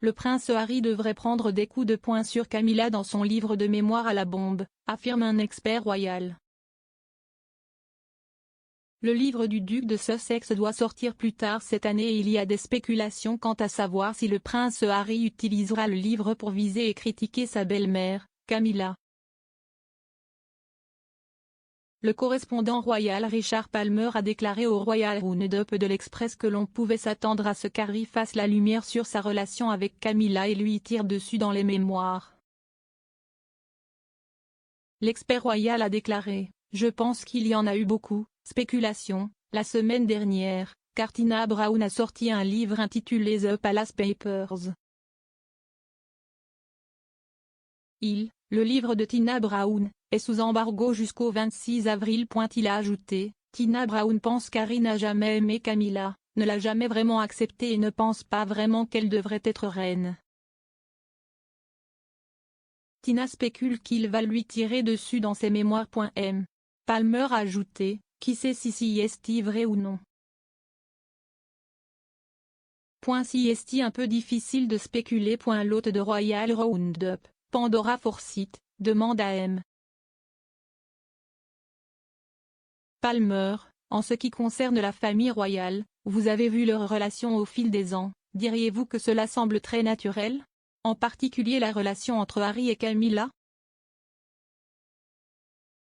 Le prince Harry devrait prendre des coups de poing sur Camilla dans son livre de mémoire à la bombe, affirme un expert royal. Le livre du duc de Sussex doit sortir plus tard cette année et il y a des spéculations quant à savoir si le prince Harry utilisera le livre pour viser et critiquer sa belle-mère, Camilla. Le correspondant royal Richard Palmer a déclaré au Royal Roundup de l'Express que l'on pouvait s'attendre à ce qu'Harry fasse la lumière sur sa relation avec Camilla et lui tire dessus dans les mémoires. L'expert royal a déclaré « Je pense qu'il y en a eu beaucoup, spéculation, la semaine dernière, car Tina Brown a sorti un livre intitulé The Palace Papers. Le livre de Tina Brown, est sous embargo jusqu'au 26 avril. Il a ajouté, Tina Brown pense qu'Harry n'a jamais aimé Camilla, ne l'a jamais vraiment acceptée et ne pense pas vraiment qu'elle devrait être reine. Tina spécule qu'il va lui tirer dessus dans ses mémoires. M. Palmer a ajouté, qui sait si est vrai ou non. Si est un peu difficile de spéculer. L'hôte de Royal Roundup, Pandora Forsyth, demande à M. Palmer, en ce qui concerne la famille royale, vous avez vu leur relation au fil des ans, diriez-vous que cela semble très naturel? En particulier la relation entre Harry et Camilla?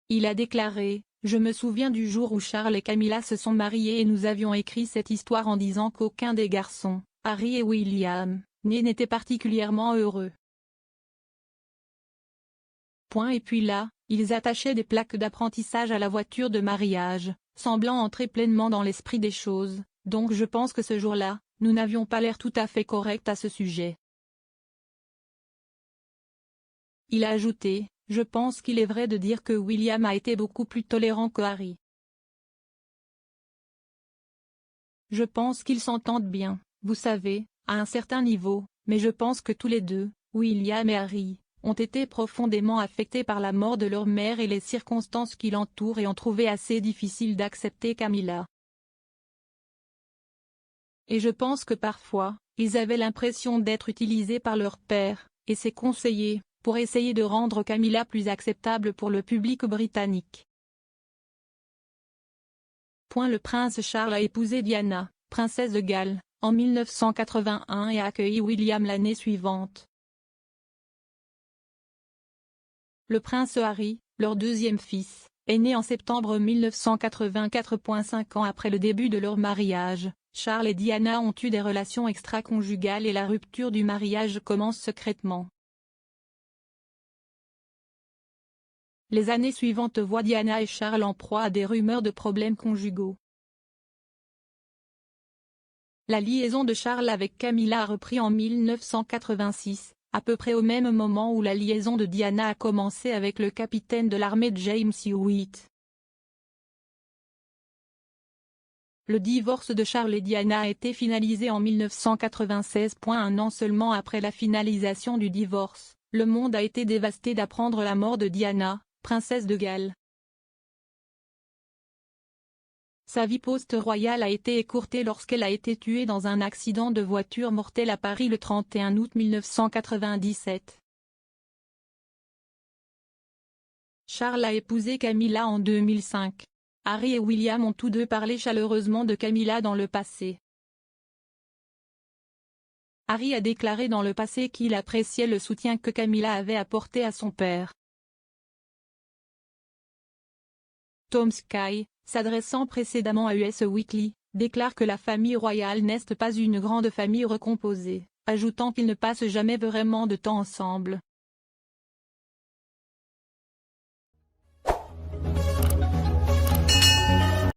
Il a déclaré, je me souviens du jour où Charles et Camilla se sont mariés et nous avions écrit cette histoire en disant qu'aucun des garçons, Harry et William, n'était particulièrement heureux. Et puis là, ils attachaient des plaques d'apprentissage à la voiture de mariage, semblant entrer pleinement dans l'esprit des choses, donc je pense que ce jour-là, nous n'avions pas l'air tout à fait corrects à ce sujet. Il a ajouté, je pense qu'il est vrai de dire que William a été beaucoup plus tolérant que Harry. Je pense qu'ils s'entendent bien, vous savez, à un certain niveau, mais je pense que tous les deux, William et Harry, ont été profondément affectés par la mort de leur mère et les circonstances qui l'entourent et ont trouvé assez difficile d'accepter Camilla. Et je pense que parfois, ils avaient l'impression d'être utilisés par leur père, et ses conseillers, pour essayer de rendre Camilla plus acceptable pour le public britannique. Le prince Charles a épousé Diana, princesse de Galles, en 1981 et a accueilli William l'année suivante. Le prince Harry, leur deuxième fils, est né en septembre 1984. 5 ans après le début de leur mariage, Charles et Diana ont eu des relations extra-conjugales et la rupture du mariage commence secrètement. Les années suivantes voient Diana et Charles en proie à des rumeurs de problèmes conjugaux. La liaison de Charles avec Camilla a repris en 1986. À peu près au même moment où la liaison de Diana a commencé avec le capitaine de l'armée James Hewitt. Le divorce de Charles et Diana a été finalisé en 1996. Un an seulement après la finalisation du divorce, le monde a été dévasté d'apprendre la mort de Diana, princesse de Galles. Sa vie post-royale a été écourtée lorsqu'elle a été tuée dans un accident de voiture mortel à Paris le 31 août 1997. Charles a épousé Camilla en 2005. Harry et William ont tous deux parlé chaleureusement de Camilla dans le passé. Harry a déclaré dans le passé qu'il appréciait le soutien que Camilla avait apporté à son père. Tom Sky, s'adressant précédemment à Us Weekly, déclare que la famille royale n'est pas une grande famille recomposée, ajoutant qu'ils ne passent jamais vraiment de temps ensemble.